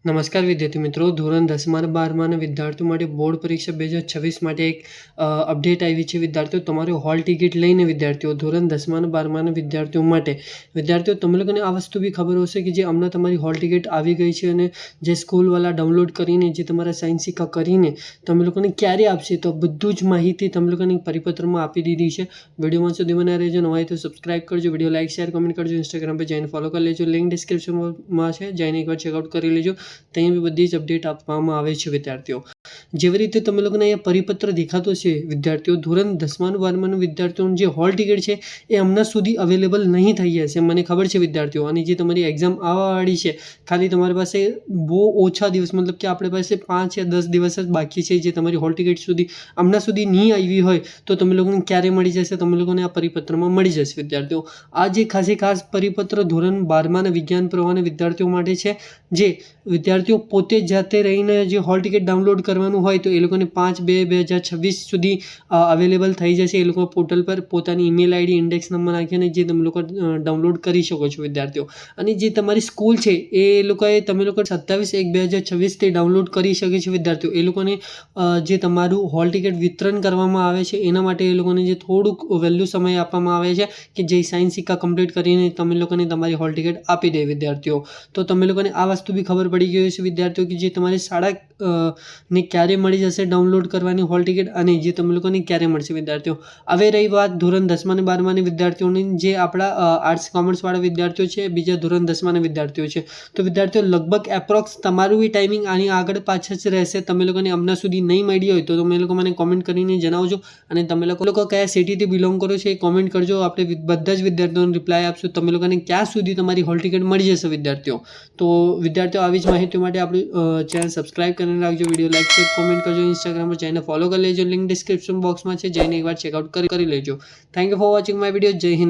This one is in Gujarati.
નમસ્કાર વિદ્યાર્થી મિત્રો, ધોરણ 10મા અને 12માના વિદ્યાર્થીઓ માટે બોર્ડ પરીક્ષા 2026 માટે એક અપડેટ આવી છે. વિદ્યાર્થીઓ, તમારે હોલ ટિકિટ લઈને વિદ્યાર્થીઓ ધોરણ 10મા અને 12માના વિદ્યાર્થીઓ માટે વિદ્યાર્થીઓ તમે લોકોને આ વસ્તુ બી ખબર હશે કે જે હમણાં તમારી હોલ ટિકિટ આવી ગઈ છે અને જે સ્કૂલવાળા ડાઉનલોડ કરીને જે તમારા સાયન્સ સિક્કા કરીને તમે લોકોને ક્યારે આપશે, તો બધું જ માહિતી તમે લોકોને પરિપત્રમાં આપી દીધી છે. વિડીયોમાં સુધી બના રહેજો. નવા હોય તો સબસ્ક્રાઇબ કરજો, વિડીયો લાઇક શેર કમેન્ટ કરજો, ઇન્સ્ટાગ્રામ પર જઈને ફોલો કરી લેજો, લિંક ડિસ્ક્રિપ્શનમાં છે, જઈને એકવાર ચેકઆઉટ કરી લેજો. ત્યાં બી બધી જ અપડેટ આપવામાં આવે છે. વિદ્યાર્થીઓ, જેવી રીતે તમે લોકોને અહીંયા પરિપત્ર દેખાતો છે વિદ્યાર્થીઓ, ધોરણ 10મા અને 12માના વિદ્યાર્થીઓની જે હોલ ટિકિટ છે એ હમણાં સુધી અવેલેબલ નહીં થઈ હશે, મને ખબર છે વિદ્યાર્થીઓ. અને જે તમારી એક્ઝામ આવવાવાળી છે, ખાલી તમારી પાસે બહુ ઓછા દિવસ, મતલબ કે આપણી પાસે 5 યા 10 દિવસ જ બાકી છે. જે તમારી હોલ ટિકિટ સુધી હમણાં સુધી નહીં આવી હોય તો તમે લોકોને ક્યારે મળી જશે, તમે લોકોને આ પરિપત્રમાં મળી જશે. વિદ્યાર્થીઓ, આ જે ખાસ પરિપત્ર ધોરણ 12માના વિજ્ઞાન પ્રવાહના વિદ્યાર્થીઓ માટે છે. જે વિદ્યાર્થીઓ પોતે જાતે રહીને જે હોલ ટિકિટ ડાઉનલોડ કરવાનું હોય તો એ લોકોને 5/2/2026 સુધી અવેલેબલ થઈ જશે. એ લોકો પોર્ટલ પર પોતાની ઈમેલ આઈડી, ઇન્ડેક્સ નંબર નાખીને જે તમે લોકો ડાઉનલોડ કરી શકો છો. વિદ્યાર્થીઓ, અને જે તમારી સ્કૂલ છે એ લોકોએ તમે લોકો 27/1/2026 ડાઉનલોડ કરી શકે છે. વિદ્યાર્થીઓ, એ લોકોને જે તમારું હોલ ટિકિટ વિતરણ કરવામાં આવે છે એના માટે એ લોકોને જે થોડુંક વહેલું સમય આપવામાં આવે છે કે જે સાયન્સ સિક્કા કમ્પ્લીટ કરીને તમે લોકોને તમારી હોલ ટિકિટ આપી દે. વિદ્યાર્થીઓ, તો તમે લોકોને આ વસ્તુ બી ખબર પડી ગઈ હશે વિદ્યાર્થીઓ કે જે તમારી શાળા ને ક્યારે મળી જશે ડાઉનલોડ કરવાની હોલ ટિકિટ અને જે તમે લોકોને ક્યારે મળશે. વિદ્યાર્થીઓ, હવે રહી વાત ધોરણ 10મા અને 12માની વિદ્યાર્થીઓની, જે આપણા આર્ટ્સ કોમર્સવાળા વિદ્યાર્થીઓ છે, બીજા ધોરણ 10માના વિદ્યાર્થીઓ છે. તો વિદ્યાર્થીઓ, લગભગ એપ્રોક્સ તમારું બી ટાઈમિંગ આની આગળ પાછળ જ રહેશે. તમે લોકોને હમણાં સુધી નહીં મળી હોય તો તમે લોકો મને કોમેન્ટ કરીને જણાવજો. અને તમે લોકો કયા સિટીથી બિલોંગ કરો છો એ કોમેન્ટ કરજો. આપણે બધા જ વિદ્યાર્થીઓને રિપ્લાય આપશું. તમે લોકોને ક્યાં સુધી તમારી હોલ ટિકિટ મળી જશે. વિદ્યાર્થીઓ, તો વિદ્યાર્થીઓ, આવી જ માહિતી માટે આપણું ચેનલ સબસ્ક્રાઇબ કરીને રાખજો, વિડીયો લાઇક શેર કોમેન્ટ કરજો, ઇન્સ્ટાગ્રામ પર જઈને ફોલો કરી લેજો, લિંક ડિસ્ક્રિપ્શન બોક્સમાં છે, જઈને એકવાર ચેકઆઉટ કરી લેજો. Thank you for watching my video. જય હિન્દ.